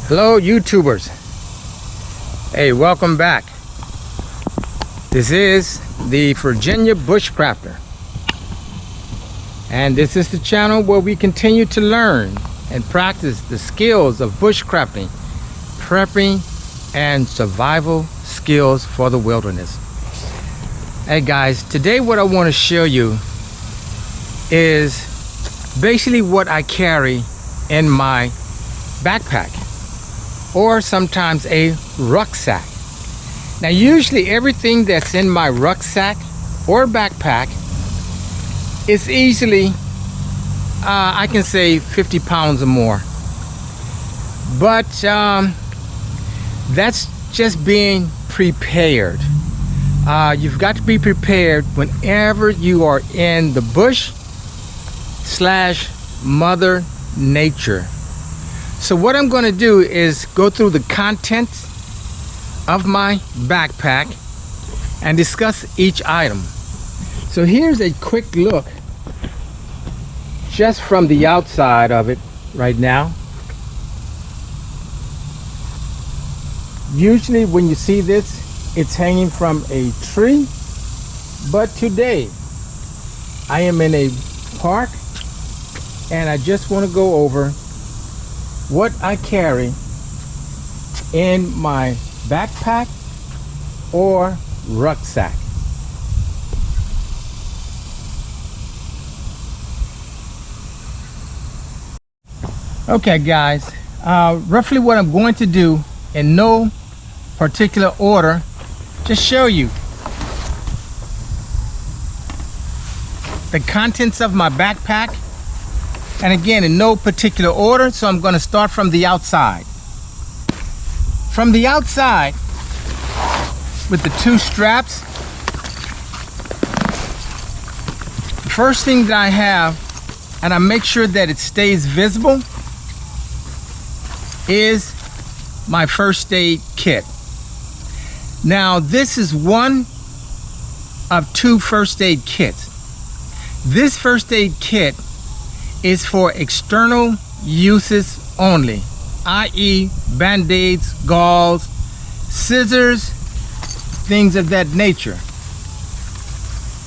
Hello YouTubers. Hey, welcome back. This is the Virginia Bushcrafter, and this is the channel where we continue to learn and practice the skills of bushcrafting, prepping, and survival skills for the wilderness. Hey guys, today what I want to show you is basically what I carry in my backpack, or sometimes a rucksack. Now usually everything that's in my rucksack or backpack is easily I can say 50 pounds or more, but that's just being prepared. You've got to be prepared whenever you are in the bush slash Mother Nature. So what I'm going to do is go through the contents of my backpack and discuss each item. So here's a quick look just from the outside of it right now. Usually when you see this, it's hanging from a tree, but today I am in a park and I just want to go over what I carry in my backpack or rucksack. Okay guys, roughly what I'm going to do in no particular order, just show you the contents of my backpack, and again in no particular order. So I'm going to start from the outside. From the outside, with the two straps, the first thing that I have, and I make sure that it stays visible, is my first aid kit. Now this is one of two first aid kits. This first aid kit is for external uses only, i.e. band-aids, gauze, scissors, things of that nature.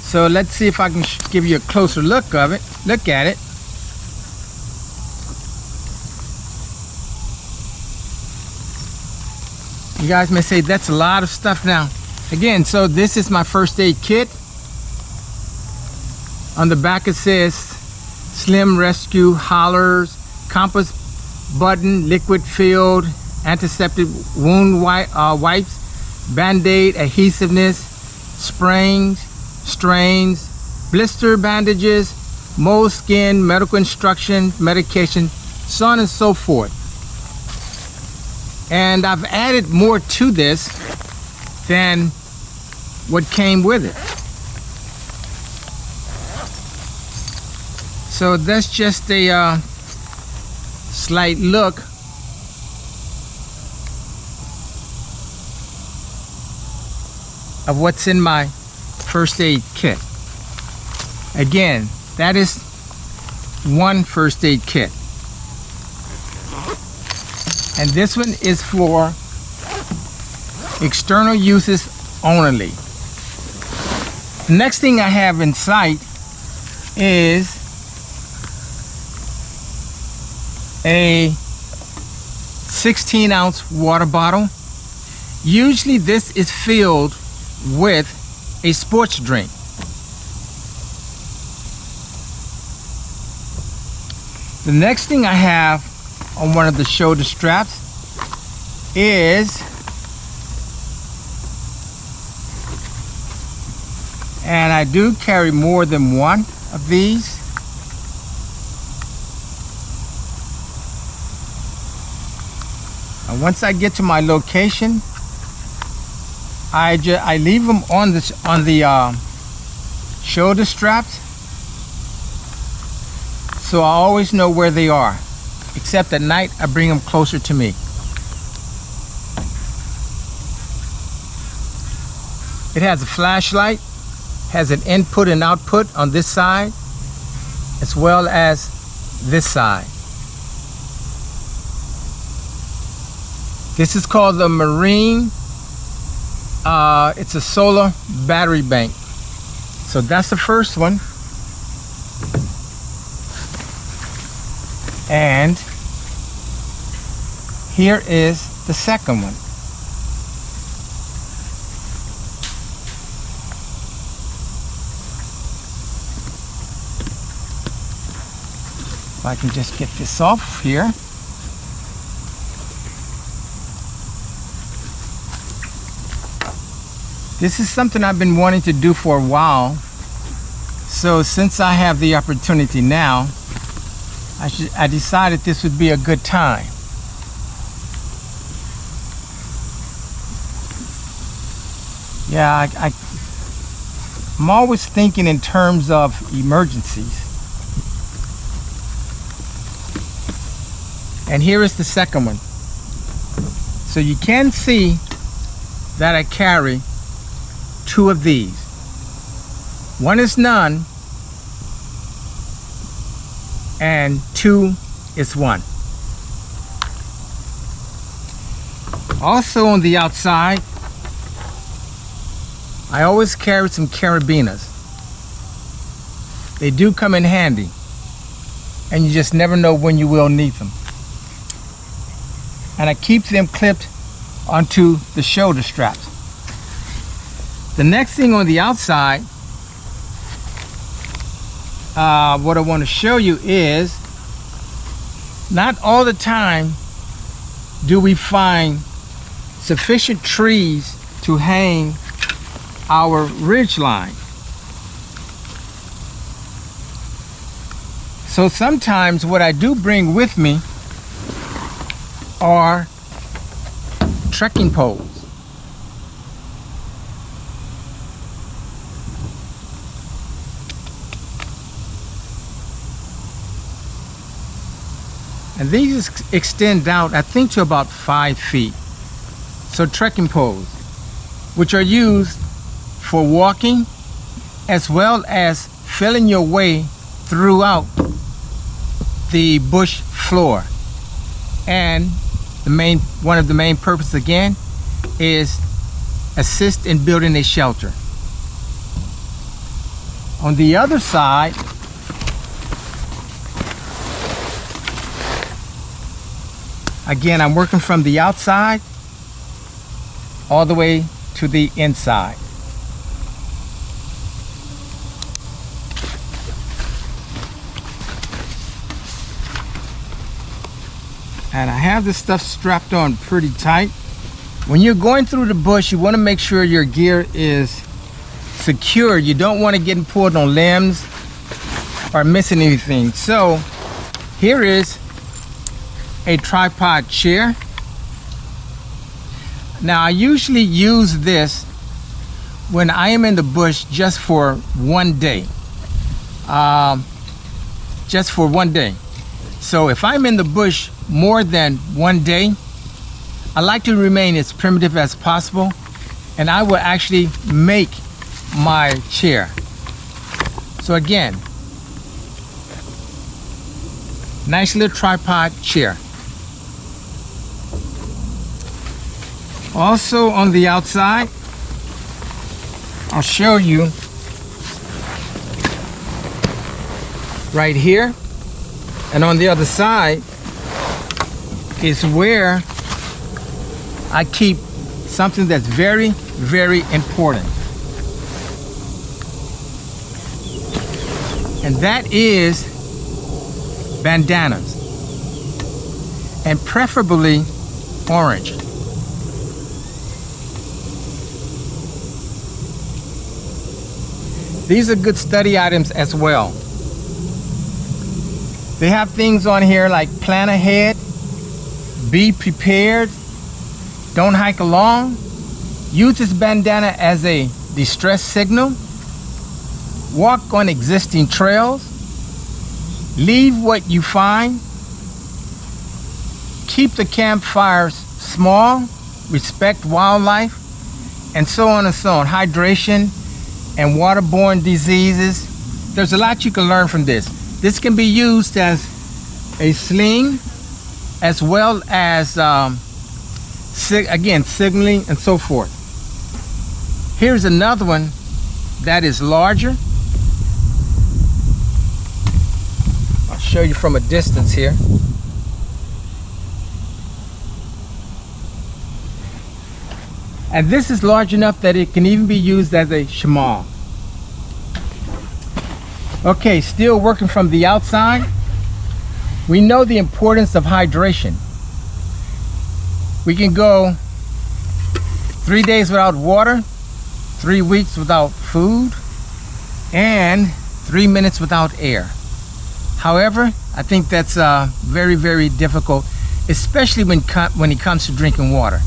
So let's see if I can give you a closer look of it. Look at it. You guys may say that's a lot of stuff. Now again, so this is my first aid kit. On the back it says Slim Rescue Hollers, compass button, liquid filled, antiseptic wound wipes, band-aid adhesiveness, springs, strains, blister bandages, moleskin, medical instruction, medication, so on and so forth. And I've added more to this than what came with it. So that's just a slight look of what's in my first aid kit. Again, that is one first aid kit, and this one is for external uses only. The next thing I have in sight is a 16-ounce water bottle. Usually this is filled with a sports drink. The next thing I have on one of the shoulder straps is, and I do carry more than one of these, and once I get to my location, I leave them on the shoulder straps, so I always know where they are. Except at night, I bring them closer to me. It has a flashlight, has an input and output on this side, as well as this side. This is called the Marine. It's a solar battery bank. So that's the first one. And here is the second one. If I can just get this off here. This is something I've been wanting to do for a while. So since I have the opportunity now, I decided this would be a good time. Yeah, I'm always thinking in terms of emergencies. And here is the second one. So you can see that I carry two of these. One is none, and two is one. Also on the outside, I always carry some carabiners. They do come in handy, and you just never know when you will need them. And I keep them clipped onto the shoulder straps. The next thing on the outside, what I want to show you is, not all the time do we find sufficient trees to hang our ridge line. So sometimes what I do bring with me are trekking poles. And these extend out, I think, to about 5 feet. So trekking poles, which are used for walking as well as feeling your way throughout the bush floor. And one of the main purposes again is assist in building a shelter. On the other side, again, I'm working from the outside all the way to the inside. And I have this stuff strapped on pretty tight. When you're going through the bush, you want to make sure your gear is secure. You don't want to get pulled on limbs or missing anything. So here is a tripod chair. Now I usually use this when I am in the bush just for one day. Just for one day. So if I'm in the bush more than one day, I like to remain as primitive as possible, and I will actually make my chair. So again, nice little tripod chair. Also on the outside, I'll show you right here, and on the other side is where I keep something that's very, very important. And that is bandanas, and preferably orange. These are good study items as well. They have things on here like plan ahead, be prepared, don't hike along, use this bandana as a distress signal, walk on existing trails, leave what you find, keep the campfires small, respect wildlife, and so on and so on. Hydration and waterborne diseases. There's a lot you can learn from this. This can be used as a sling, as well as again, signaling and so forth. Here's another one that is larger. I'll show you from a distance here. And this is large enough that it can even be used as a chamal. Okay, still working from the outside. We know the importance of hydration. We can go 3 days without water, 3 weeks without food, and 3 minutes without air. However, I think that's very, very difficult, especially when it comes to drinking water.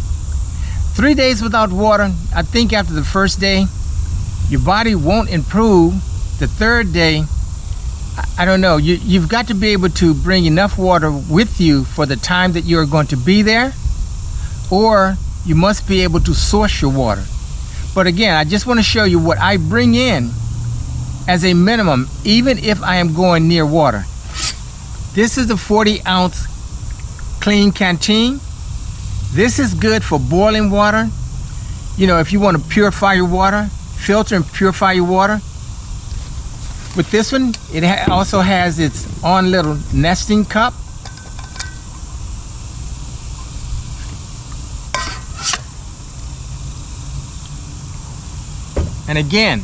3 days without water, I think after the first day, your body won't improve. The third day, I don't know, you've got to be able to bring enough water with you for the time that you're going to be there, or you must be able to source your water. But again, I just want to show you what I bring in as a minimum, even if I am going near water. This is a 40-ounce clean canteen. This is good for boiling water. You know, if you want to purify your water, filter and purify your water. With this one, it also has its own little nesting cup. And again,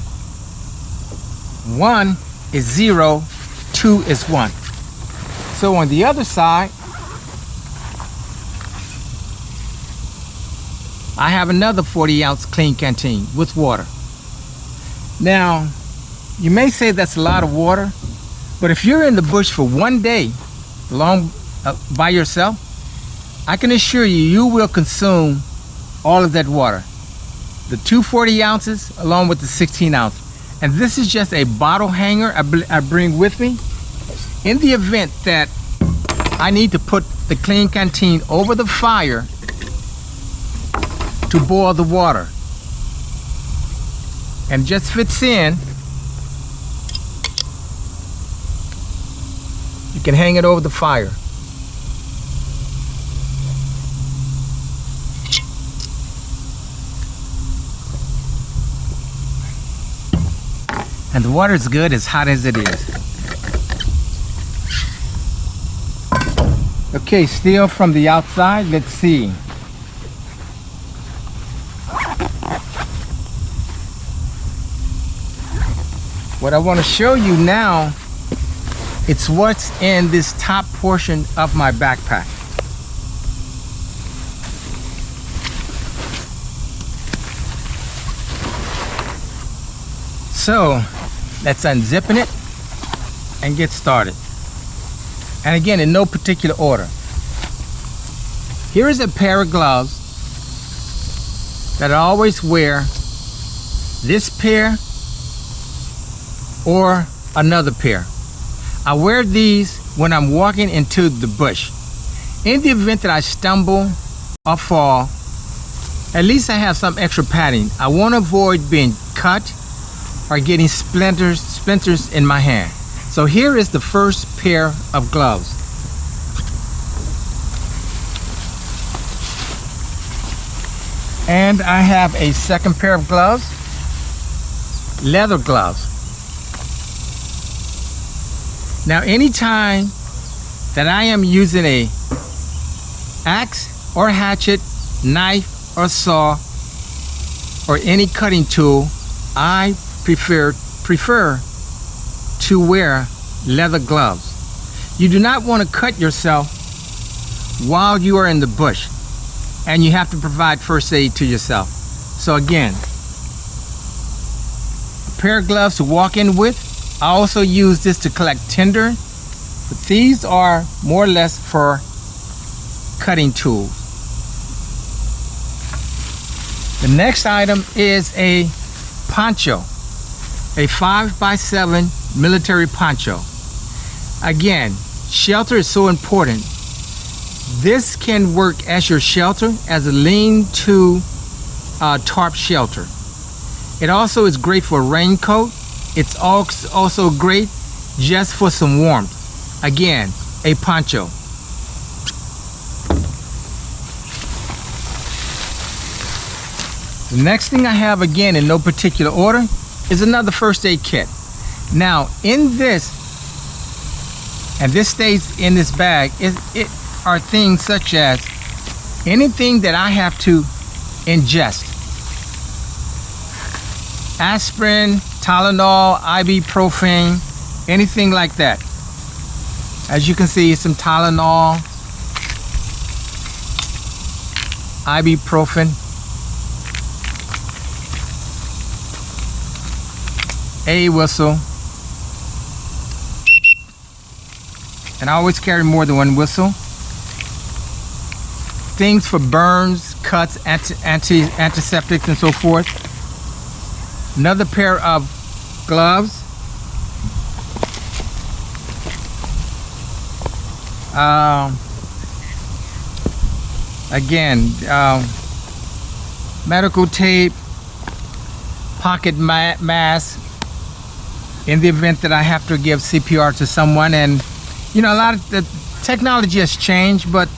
1 is 0, 2 is 1. So on the other side, I have another 40-ounce clean canteen with water. Now, you may say that's a lot of water, but if you're in the bush for 1 day by yourself, I can assure you, you will consume all of that water. The 2 40 ounces along with the 16 ounce. And this is just a bottle hanger I bring with me. In the event that I need to put the clean canteen over the fire to boil the water, and just fits in, you can hang it over the fire. And the water is good as hot as it is. Okay, still from the outside, let's see. What I want to show you now, it's what's in this top portion of my backpack. So, let's unzipping it and get started. And again, in no particular order. Here is a pair of gloves that I always wear. This pair or another pair. I wear these when I'm walking into the bush. In the event that I stumble or fall, at least I have some extra padding. I want to avoid being cut or getting splinters in my hand. So here is the first pair of gloves. And I have a second pair of gloves, leather gloves. Now, anytime that I am using a axe or hatchet, knife or saw, or any cutting tool, I prefer to wear leather gloves. You do not want to cut yourself while you are in the bush, and you have to provide first aid to yourself. So again, a pair of gloves to walk in with. I also use this to collect tinder, but these are more or less for cutting tools. The next item is a poncho, a 5x7 military poncho. Again, shelter is so important. This can work as your shelter, as a lean-to tarp shelter. It also is great for a raincoat. It's also great just for some warmth. Again, a poncho. The next thing I have, again in no particular order, is another first aid kit. Now in this, and this stays in this bag, it are things such as anything that I have to ingest. Aspirin, Tylenol, ibuprofen, anything like that. As you can see, some Tylenol, ibuprofen, a whistle, and I always carry more than one whistle. Things for burns, cuts, antiseptics, and so forth. Another pair of gloves. Again, medical tape, pocket mask in the event that I have to give CPR to someone. And you know, a lot of the technology has changed, but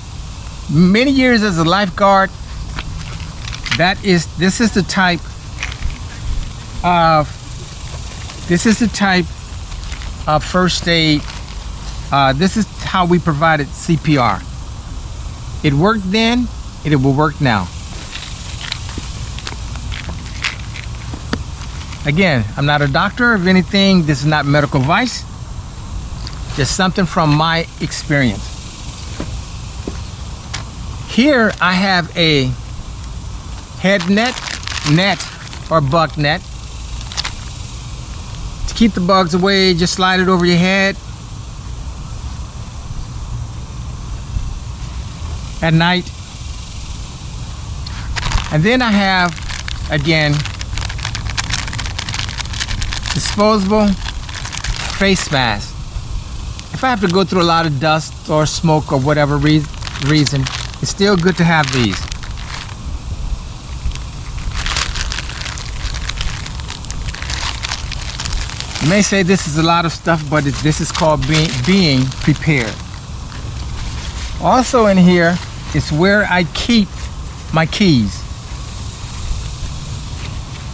many years as a lifeguard, this is the type of first aid. This is how we provided CPR. It worked then, and it will work now. Again, I'm not a doctor of anything. This is not medical advice. Just something from my experience. Here I have a head net or bug net. To keep the bugs away, just slide it over your head. At night. And then I have, again, disposable face mask. If I have to go through a lot of dust or smoke or whatever reason, it's still good to have these. You may say this is a lot of stuff, but this is called being prepared. Also in here is where I keep my keys.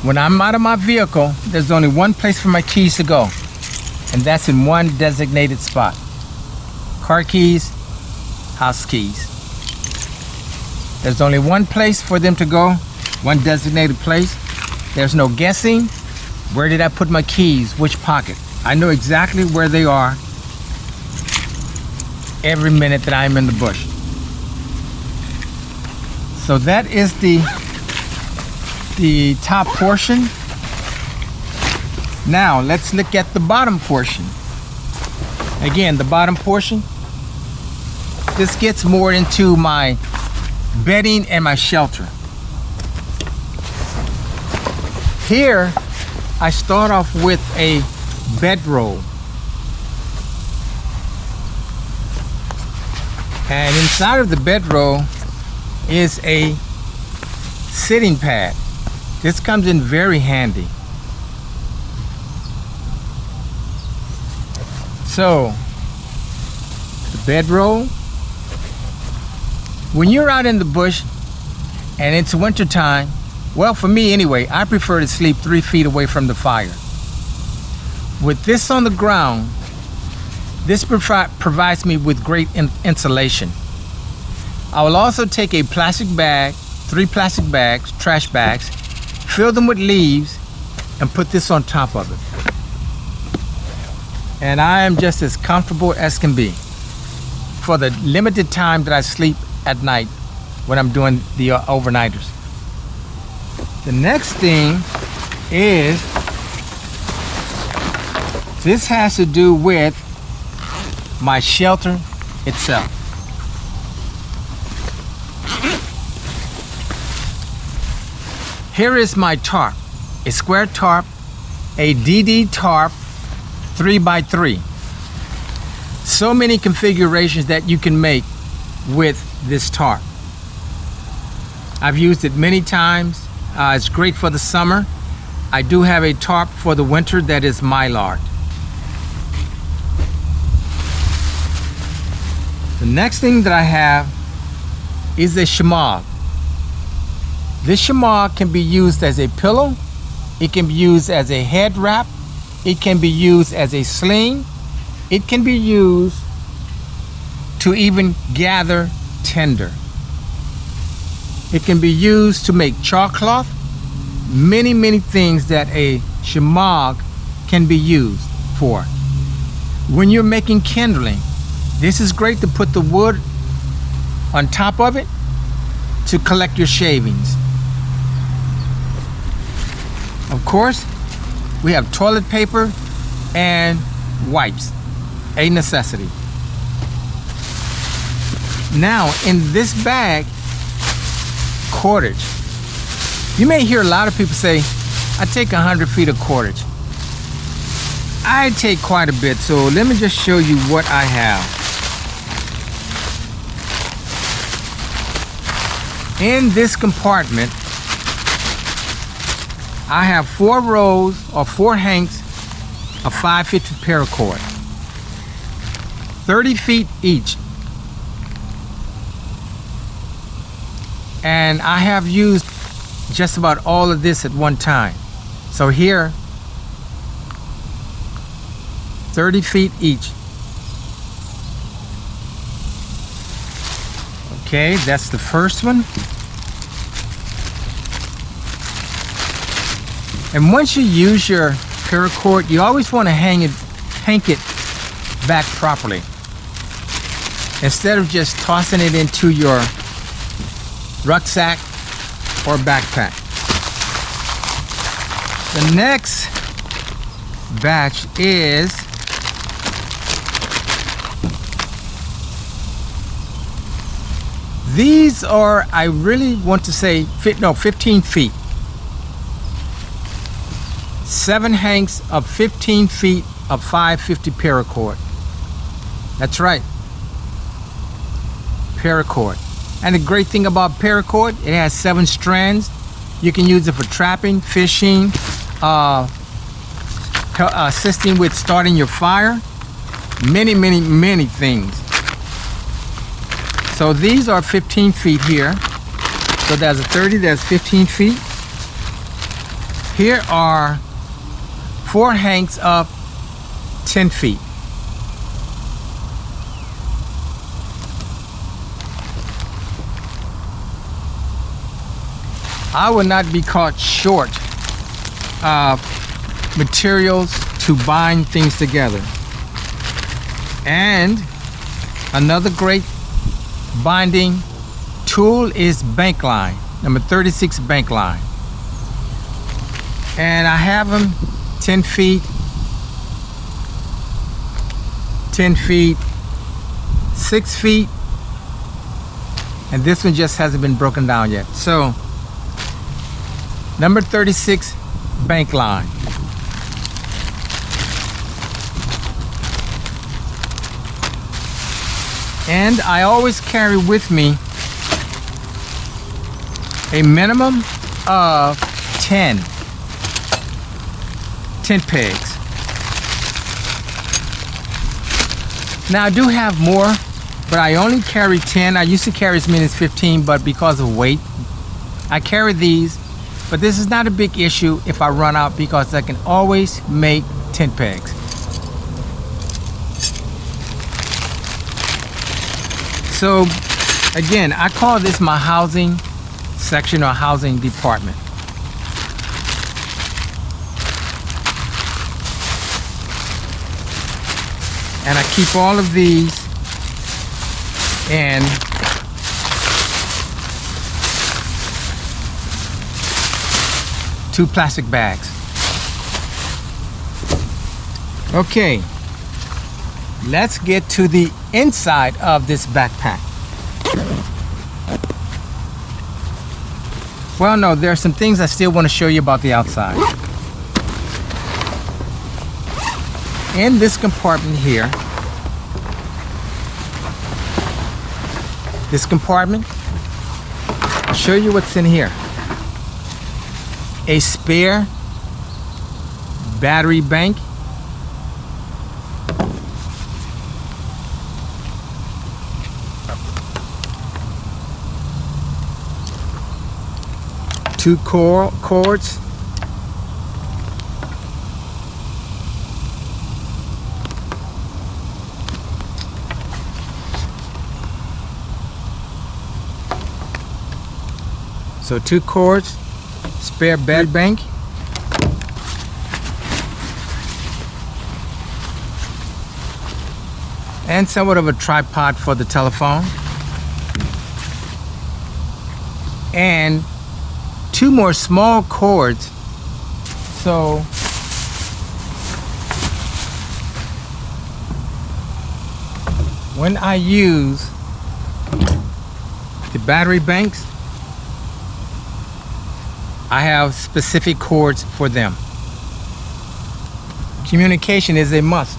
When I'm out of my vehicle, there's only one place for my keys to go, and that's in one designated spot. Car keys, house keys. There's only one place for them to go, one designated place. There's no guessing. Where did I put my keys? Which pocket? I know exactly where they are every minute that I'm in the bush. So that is the top portion. Now let's look at the bottom portion. Again, the bottom portion. This gets more into my bedding and my shelter. Here I start off with a bedroll. And inside of the bedroll is a sitting pad. This comes in very handy. So, the bedroll. When you're out in the bush and it's winter time, well, for me anyway, I prefer to sleep 3 feet away from the fire. With this on the ground, this provides me with great insulation. I will also take a plastic bag, 3 plastic bags, trash bags, fill them with leaves, and put this on top of it. And I am just as comfortable as can be for the limited time that I sleep at night when I'm doing the overnighters. The next thing is, this has to do with my shelter itself. Here is my tarp, a square tarp, a DD tarp 3x3. So many configurations that you can make with this tarp. I've used it many times. It's great for the summer. I do have a tarp for the winter that is mylar. The next thing that I have is a shemagh. This chamois can be used as a pillow. It can be used as a head wrap. It can be used as a sling. It can be used to even gather tinder. It can be used to make chalk cloth. Many, many things that a chamois can be used for. When you're making kindling, this is great to put the wood on top of it to collect your shavings. Of course, we have toilet paper and wipes, a necessity. Now, in this bag, cordage. You may hear a lot of people say, I take 100 feet of cordage. I take quite a bit, so let me just show you what I have. In this compartment, I have 4 rows or 4 hanks of 550 paracord, 30 feet each. And I have used just about all of this at one time. So here, 30 feet each. Okay, that's the first one. And once you use your paracord, you always want to hank it back properly, instead of just tossing it into your rucksack or backpack. The next batch is these are, I really want to say 15 feet. 7 hanks of 15 feet of 550 paracord. That's right, paracord. And the great thing about paracord, it has 7 strands. You can use it for trapping, fishing, assisting with starting your fire. Many, many, many things. So these are 15 feet here. So there's a 30, there's 15 feet. Here are 4 hanks of 10 feet. I will not be caught short of materials to bind things together. And another great binding tool is bank line, number 36 bank line. And I have them 10 feet, 10 feet, 6 feet, and this one just hasn't been broken down yet. So, number 36 bank line. And I always carry with me a minimum of 10 pegs. Now I do have more, but I only carry 10. I used to carry as many as 15, but because of weight, I carry these. But this is not a big issue if I run out, because I can always make 10 pegs. So again, I call this my housing section or housing department. And I keep all of these in two plastic bags. Okay, let's get to the inside of this backpack. Well, no, there are some things I still want to show you about the outside. In this compartment here, I'll show you what's in here. A spare battery bank, 2 cords, so 2 cords, spare bed bank, and somewhat of a tripod for the telephone, and 2 more small cords. So when I use the battery banks, I have specific cords for them. Communication is a must.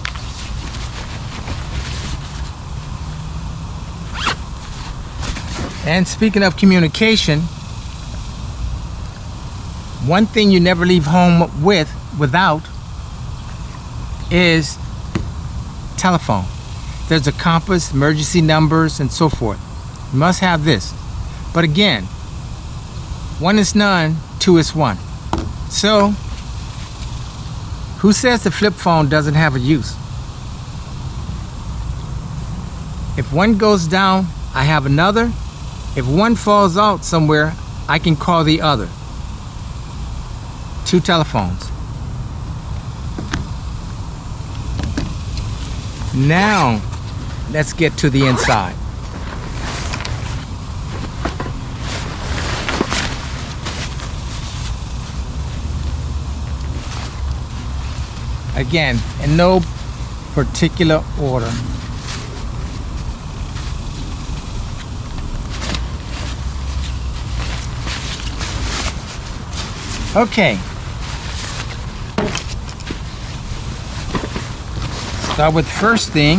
And speaking of communication, one thing you never leave home without is telephone. There's a compass, emergency numbers, and so forth. You must have this. But again, 1 is none, 2 is 1. So, who says the flip phone doesn't have a use? If one goes down, I have another. If one falls out somewhere, I can call the other. 2 telephones. Now, let's get to the inside. Again, in no particular order. Okay. Start with first thing.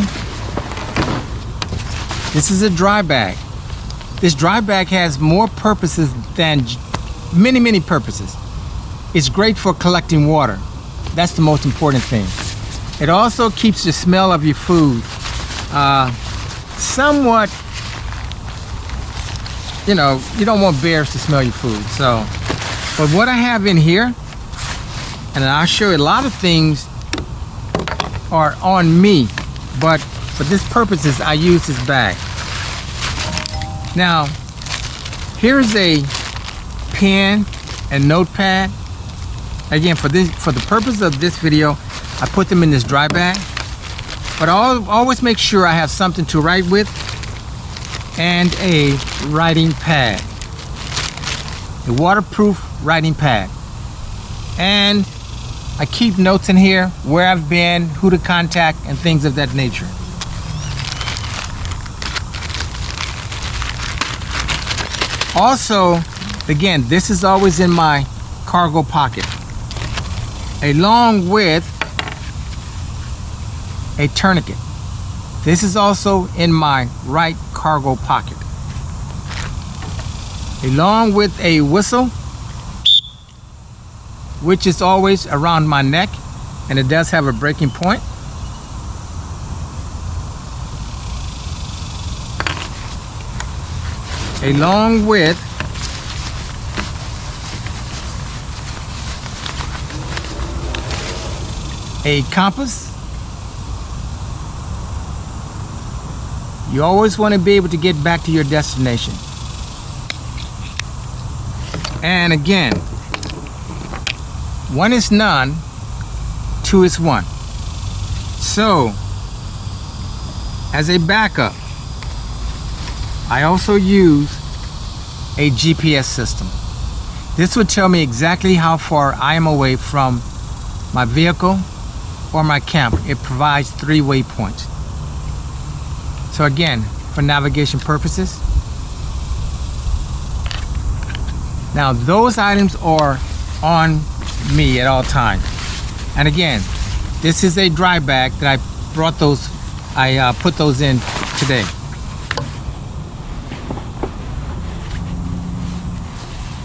This is a dry bag. This dry bag has more purposes than many purposes. It's great for collecting water. That's the most important thing. It also keeps the smell of your food somewhat, you know, you don't want bears to smell your food. So, but what I have in here, and I'll show you a lot of things are on me, but for this purposes, I use this bag. Now, here's a pen and notepad. Again, for the purpose of this video, I put them in this dry bag, but I'll always make sure I have something to write with and a writing pad, a waterproof writing pad. And I keep notes in here, where I've been, who to contact, and things of that nature. Also, again, this is always in my cargo pocket, along with a tourniquet. This is also in my right cargo pocket, along with a whistle, which is always around my neck, and it does have a breaking point. Along with a compass. You always want to be able to get back to your destination. And again, 1 is none, 2 is 1. So, as a backup, I also use a GPS system. This would tell me exactly how far I am away from my vehicle or my camp. It provides 3 waypoints. So again, for navigation purposes. Now those items are on me at all times. And again, this is a dry bag that I brought those, I put those in today.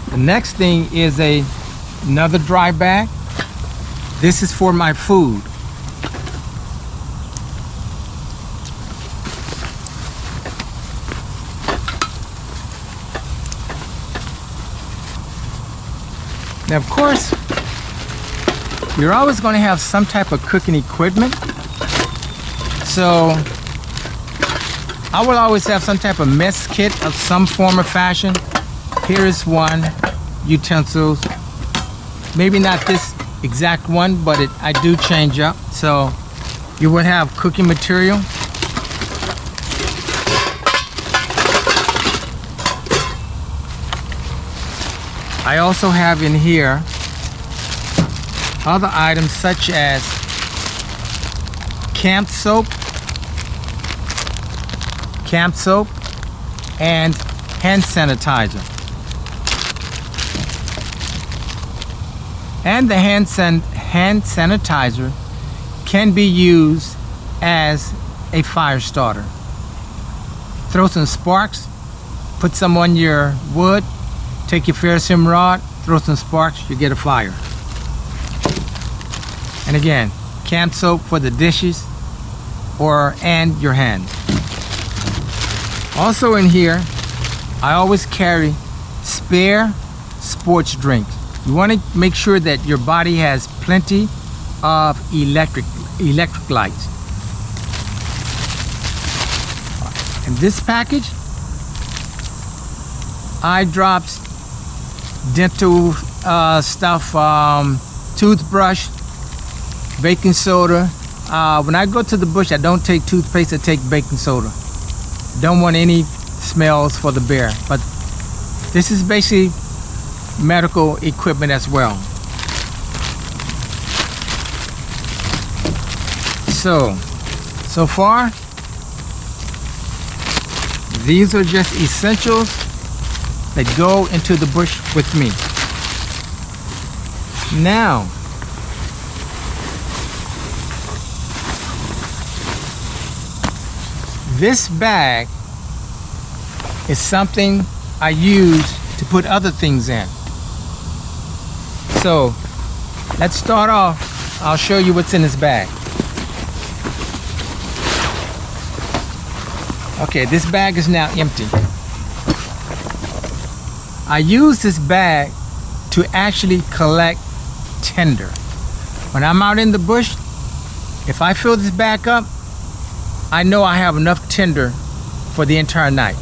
The next thing is another dry bag. This is for my food. Now, of course, you're always going to have some type of cooking equipment. So I will always have some type of mess kit of some form or fashion. Here is one, utensils. Maybe not this exact one, but I do change up. So you would have cooking material. I also have in here other items such as camp soap, and hand sanitizer. And the hand sanitizer can be used as a fire starter. Throw some sparks, put some on your wood, take your ferrocerium rod, throw some sparks, you get a fire. And again, camp soap for the dishes and your hand. Also in here, I always carry spare sports drinks. You want to make sure that your body has plenty of electric lights. In this package, eye drops, dental stuff, toothbrush, baking soda. When I go to the bush, I don't take toothpaste, I take baking soda. Don't want any smells for the bear, but this is basically medical equipment as well. So far, these are just essentials that go into the bush with me. Now, this bag is something I use to put other things in. So let's start off. I'll show you what's in this bag. Okay, this bag is now empty. I use this bag to actually collect tinder. When I'm out in the bush, if I fill this bag up, I know I have enough tinder for the entire night.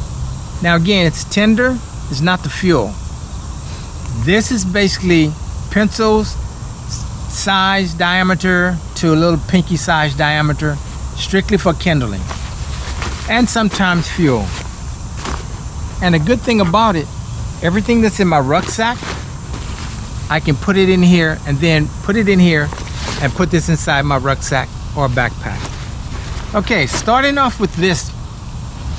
Now again, it's tinder, it's not the fuel. This is basically pencils, size, diameter to a little pinky size diameter, strictly for kindling. And sometimes fuel. And the good thing about it, everything that's in my rucksack, I can put it in here and then put it in here and put this inside my rucksack or backpack. Okay, starting off with this.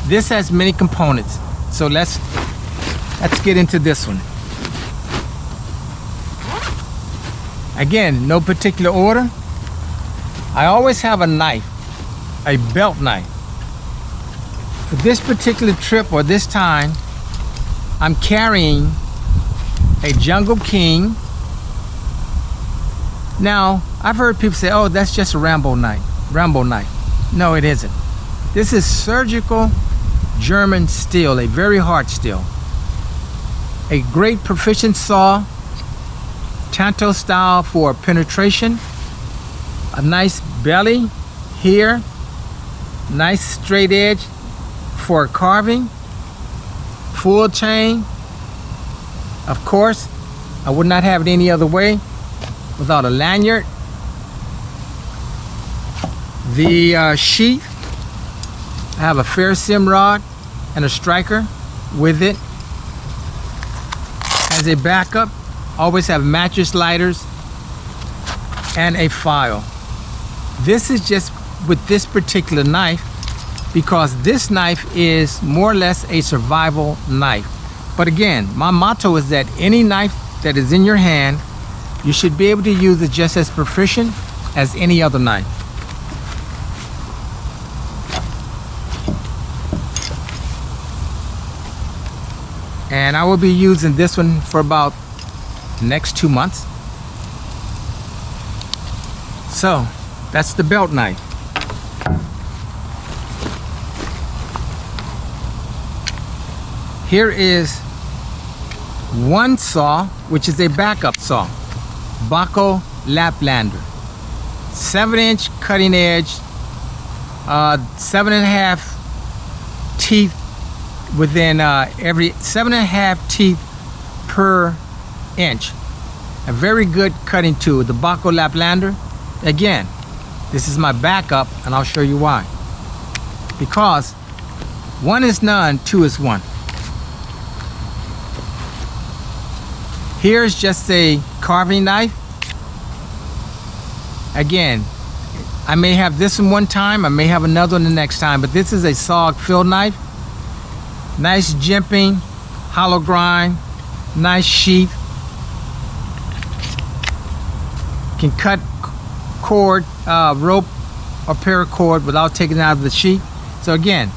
This has many components. So let's get into this one. Again, no particular order. I always have a knife, a belt knife. For this particular trip or this time, I'm carrying a Jungle King. Now, I've heard people say, oh, that's just a Rambo knife. No, it isn't. This is surgical German steel, a very hard steel. A great proficient saw, Tanto style for penetration. A nice belly here. Nice straight edge for carving. Full chain. Of course, I would not have it any other way without a lanyard. The sheath, I have a ferrocerium rod and a striker with it. As a backup, always have mattress lighters and a file. This is just with this particular knife because this knife is more or less a survival knife. But again, my motto is that any knife that is in your hand, you should be able to use it just as proficient as any other knife. And I will be using this one for about the next 2 months. So that's the belt knife. Here is one saw, which is a backup saw, Baco Laplander, 7-inch cutting edge, 7.5 teeth within every 7.5 teeth per inch. A very good cutting tool, the Baco Laplander. Again, this is my backup, and I'll show you why. Because one is none, two is one. Here's just a carving knife. Again, I may have this one time, I may have another one the next time, but this is a SOG fill knife. Nice jimping, hollow grind, nice sheath. Can cut cord, rope, or paracord without taking it out of the sheath. So again,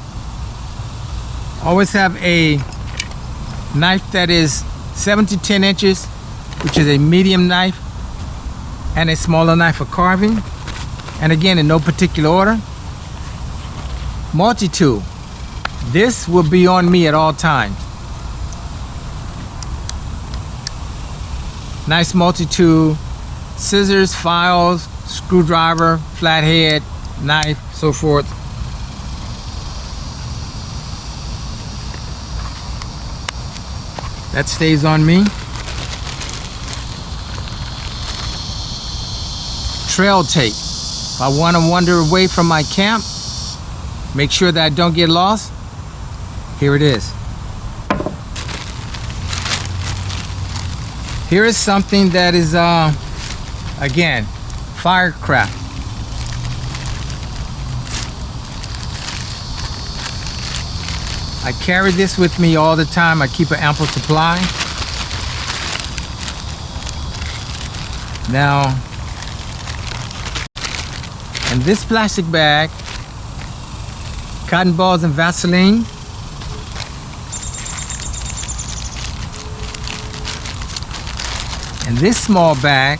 always have a knife that is 7 to 10 inches, which is a medium knife, and a smaller knife for carving. And again, in no particular order. Multi-tool. This will be on me at all times. Nice multi-tool. Scissors, files, screwdriver, flathead, knife, so forth. That stays on me. Trail tape. If I want to wander away from my camp, make sure that I don't get lost, here it is. Here is something that is, again, firecraft. I carry this with me all the time. I keep an ample supply. Now, in this plastic bag, cotton balls and Vaseline. In this small bag,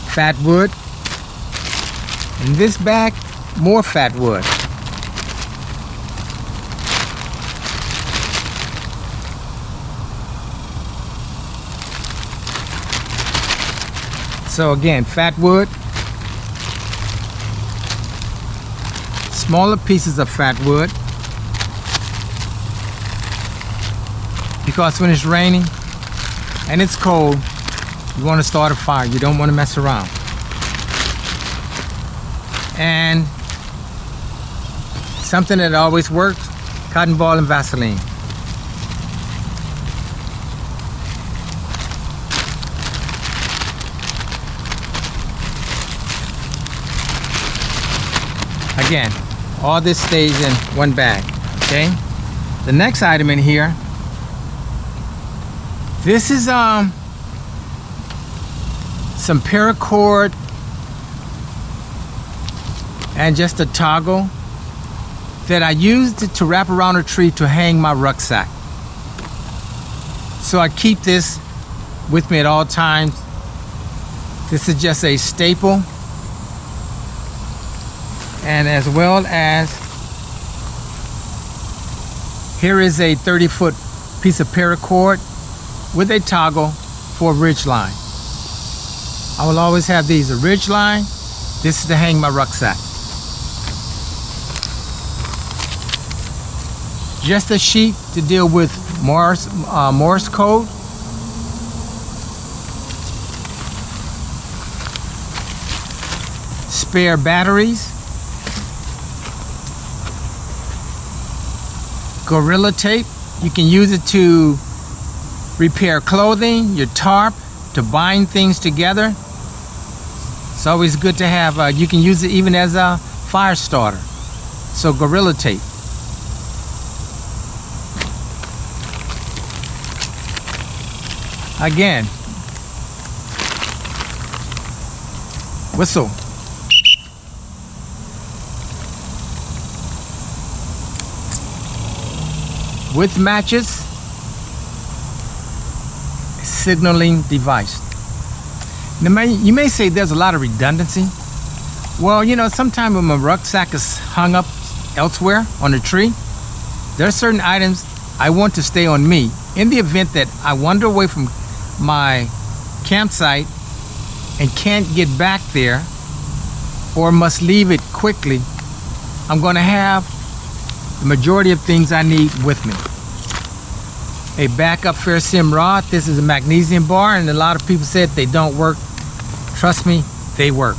fat wood. In this bag, more fat wood. So again, fat wood, smaller pieces of fat wood, because when it's raining and it's cold, you want to start a fire. You don't want to mess around. And something that always works, cotton ball and Vaseline. Again, all this stays in one bag, okay? The next item in here, this is some paracord and just a toggle that I used to wrap around a tree to hang my rucksack. So I keep this with me at all times. This is just a staple. And as well as, here is a 30-foot piece of paracord with a toggle for a ridge line. I will always have these, a ridge line. This is to hang my rucksack. Just a sheet to deal with Morse code. Spare batteries. Gorilla tape. You can use it to repair clothing, your tarp, to bind things together. It's always good to have, you can use it even as a fire starter. So Gorilla tape. Again, whistle. With matches, signaling device. Now, you may say there's a lot of redundancy. Well, you know, sometimes when my rucksack is hung up elsewhere on a tree, there are certain items I want to stay on me in the event that I wander away from my campsite and can't get back there or must leave it quickly, I'm going to have the majority of things I need with me. A backup ferrocerium rod. This is a magnesium bar, and a lot of people said they don't work. Trust me, they work.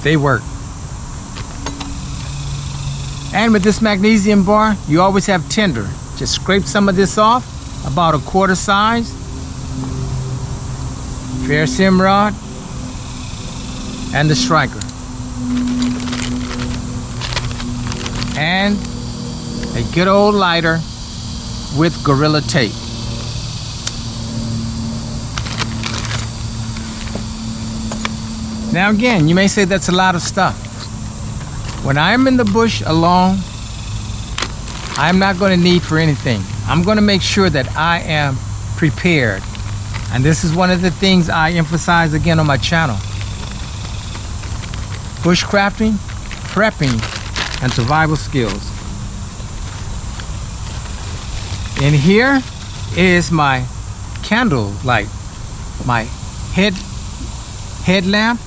They work. And with this magnesium bar, you always have tinder. Just scrape some of this off, about a quarter size. Ferrocerium rod and the striker. And a good old lighter with Gorilla Tape. Now again, you may say that's a lot of stuff. When I'm in the bush alone, I'm not going to need for anything. I'm going to make sure that I am prepared. And this is one of the things I emphasize again on my channel. Bushcrafting, prepping, and survival skills. In here is my candle light, my headlamp,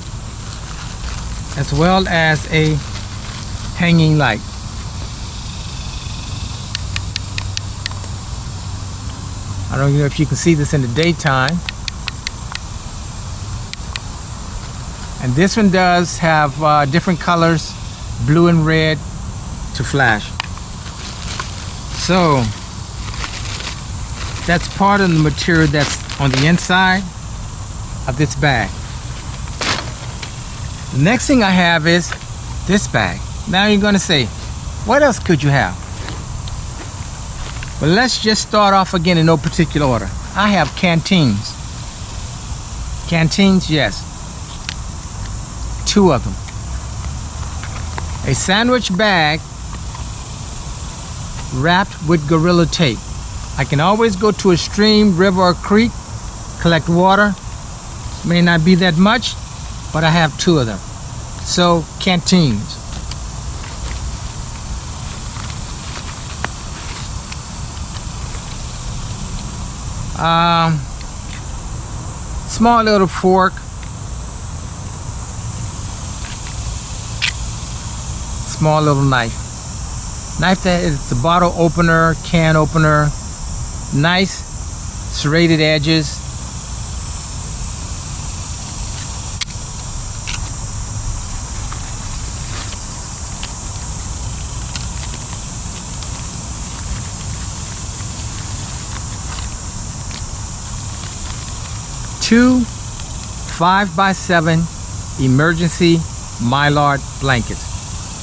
as well as a hanging light. I don't know if you can see this in the daytime. And this one does have different colors, blue and red, to flash. So that's part of the material that's on the inside of this bag. The next thing I have is this bag. Now you're going to say, what else could you have? Well, let's just start off again in no particular order. I have canteens. Canteens, yes. 2 of them. A sandwich bag wrapped with Gorilla Tape. I can always go to a stream, river, or creek, collect water. May not be that much, but I have 2 of them. So, canteens. Small little fork. Small little knife. Knife that is the bottle opener, can opener. Nice serrated edges. Two 5x7 emergency mylar blankets.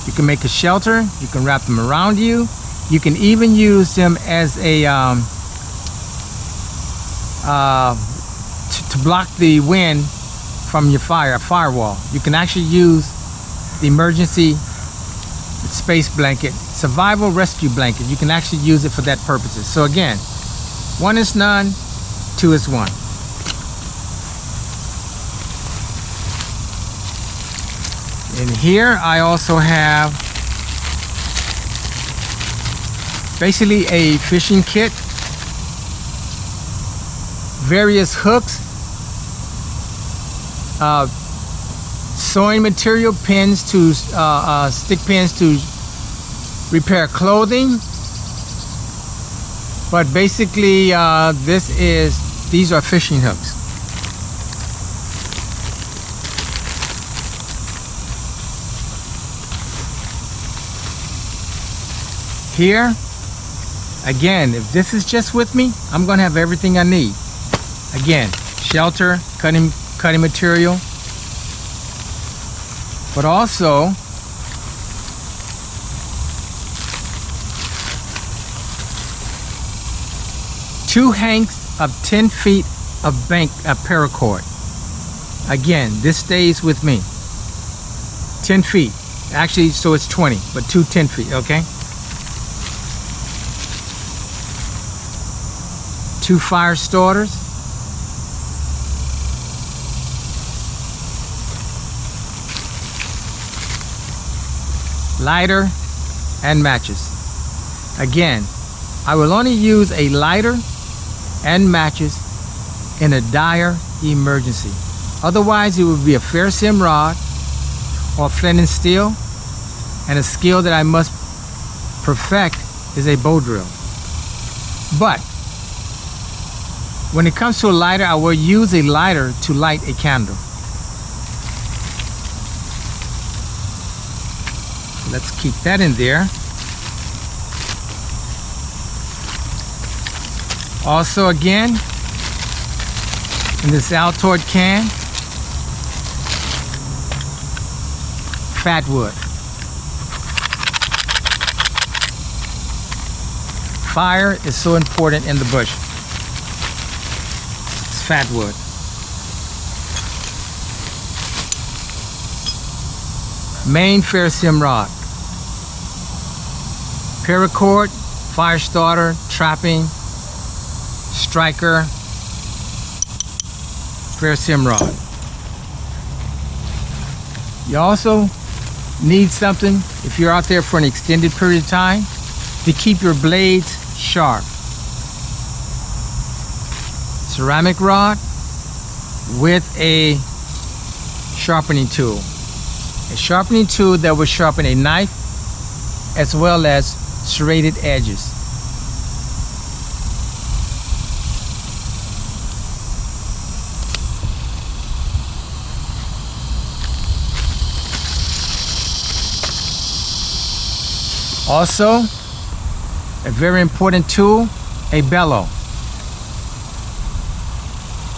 You can make a shelter. You can wrap them around you. You can even use them as a to block the wind from your firewall. You can actually use the emergency space blanket, survival rescue blanket. You can actually use it for that purposes. So again, 1 is none, 2 is 1. In here, I also have basically a fishing kit, various hooks, sewing material, pins to stick pins to repair clothing. But basically, these are fishing hooks. Here, again, if this is just with me, I'm going to have everything I need. Again, shelter, cutting material, but also two hanks of 10 feet of paracord. Again, this stays with me. 10 feet. Actually, so it's 20, but 2 10 feet, okay? 2 fire starters, lighter, and matches. Again, I will only use a lighter and matches in a dire emergency. Otherwise, it would be a ferrocerium rod or flint and steel, and a skill that I must perfect is a bow drill. But when it comes to a lighter, I will use a lighter to light a candle. Let's keep that in there. Also, again, in this Altoid can, fat wood. Fire is so important in the bush. It's fat wood. Main ferrocerium rod. Paracord, fire starter, trapping, striker, ferrocerium rod. You also need something, if you're out there for an extended period of time, to keep your blades sharp. Ceramic rod with a sharpening tool. A sharpening tool that will sharpen a knife as well as serrated edges. Also, a very important tool, a bellow,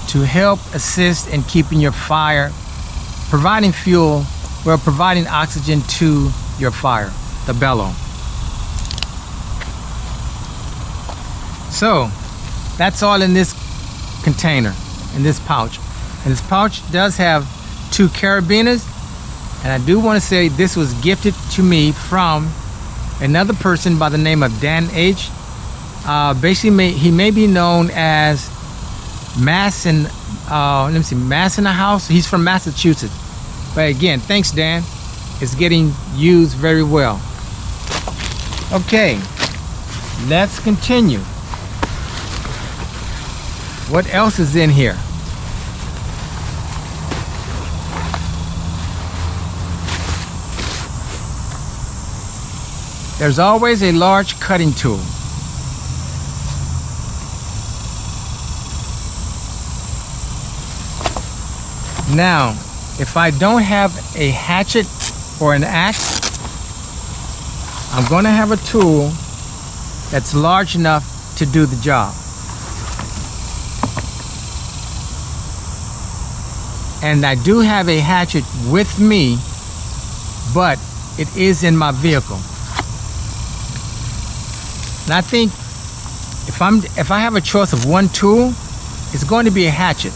to help assist in keeping your fire, providing fuel, while providing oxygen to your fire, the bellow. So, that's all in this container, in this pouch. And this pouch does have 2 carabiners, and I do want to say this was gifted to me from another person by the name of Dan H. Basically, he may be known as Mass in Mass in the House. He's from Massachusetts. But again, thanks, Dan. It's getting used very well. Okay, let's continue. What else is in here? There's always a large cutting tool. Now, if I don't have a hatchet or an axe, I'm going to have a tool that's large enough to do the job. And I do have a hatchet with me, but it is in my vehicle. And I think if I have a choice of one tool, it's going to be a hatchet.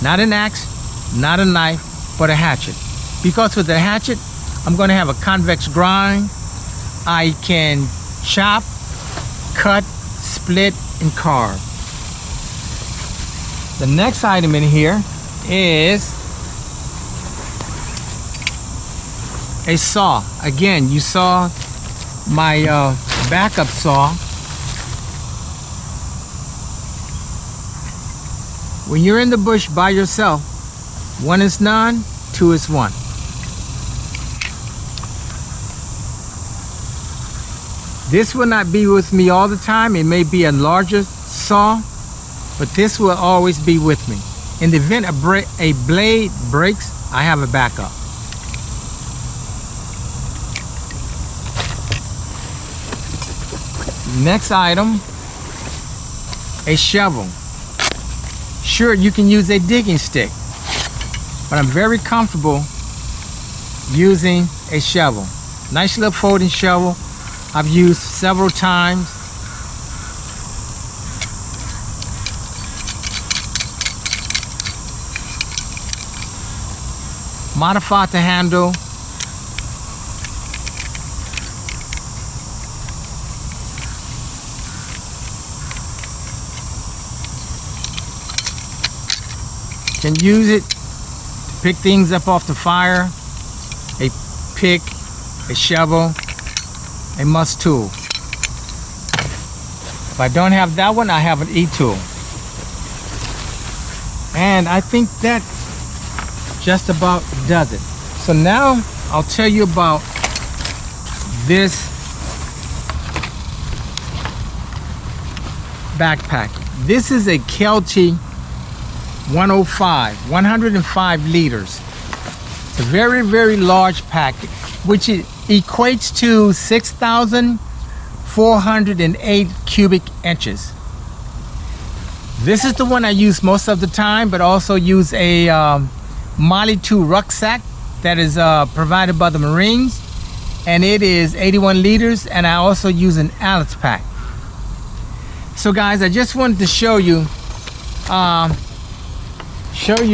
Not an axe, not a knife, but a hatchet. Because with the hatchet, I'm going to have a convex grind. I can chop, cut, split, and carve. The next item in here is a saw. Again, you saw my backup saw. When you're in the bush by yourself, 1 is none, 2 is 1. This will not be with me all the time. It may be a larger saw, but this will always be with me. In the event a blade breaks, I have a backup. Next item, a shovel. Sure, you can use a digging stick, but I'm very comfortable using a shovel. Nice little folding shovel. I've used several times. Modified the handle. Can use it to pick things up off the fire. A pick, a shovel, a must tool. If I don't have that one, I have an E-tool. And I think that just about does it. So now I'll tell you about this backpack. This is a Kelty 105 liters. It's a very, very large pack, which equates to 6,408 cubic inches. This is the one I use most of the time, but also use a Molly 2 rucksack that is provided by the Marines, and it is 81 liters, and I also use an Alice pack. So guys, I just wanted to show you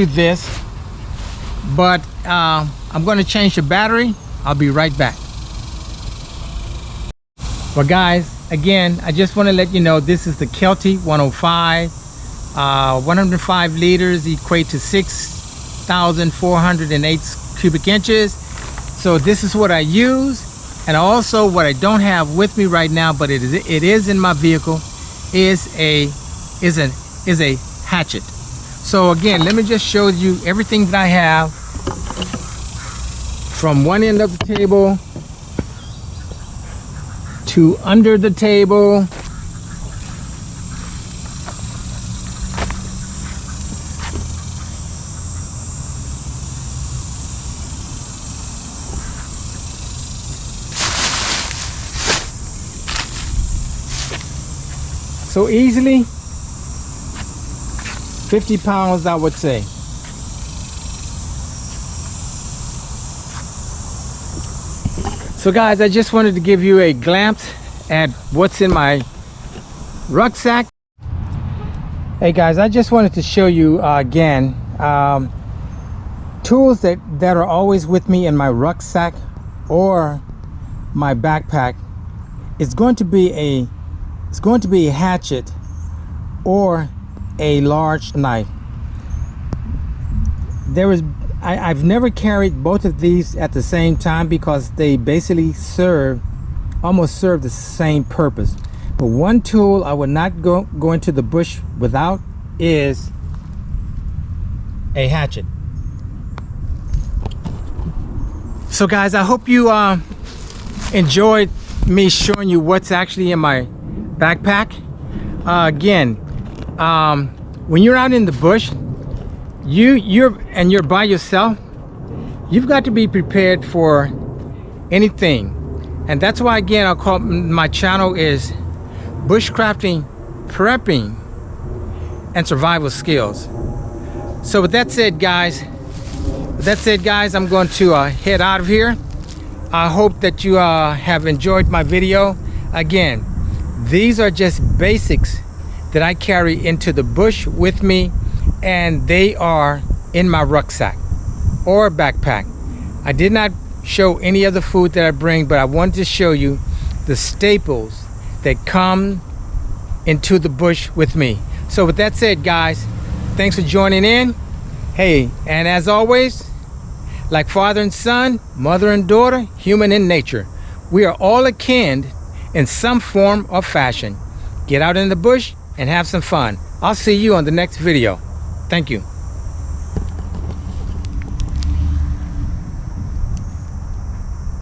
this, but I'm going to change the battery. I'll be right back. Well guys, again, I just want to let you know this is the Kelty 105. 105 liters equate to 6,408 cubic inches. So this is what I use, and also what I don't have with me right now, but it is in my vehicle, is a hatchet. So again, let me just show you everything that I have from one end of the table to under the table. So easily 50 pounds, I would say. So guys, I just wanted to give you a glance at what's in my rucksack. Hey guys, I just wanted to show you again tools that are always with me in my rucksack or my backpack. It's going to be a hatchet or a large knife. I've never carried both of these at the same time because they basically almost serve the same purpose. But one tool I would not go into the bush without is a hatchet. So guys, I hope you enjoyed me showing you what's actually in my backpack. Again, when you're out in the bush, you're by yourself, you've got to be prepared for anything. And that's why, again, I'll call my channel is Bushcrafting, Prepping, and Survival Skills. So with that said, guys, I'm going to head out of here. I hope that you have enjoyed my video. Again, these are just basics that I carry into the bush with me, and they are in my rucksack or backpack. I did not show any other food that I bring, but I wanted to show you the staples that come into the bush with me. So with that said, guys, thanks for joining in. Hey, and as always, like father and son, mother and daughter, human in nature, we are all akin in some form or fashion. Get out in the bush and have some fun. I'll see you on the next video. Thank you.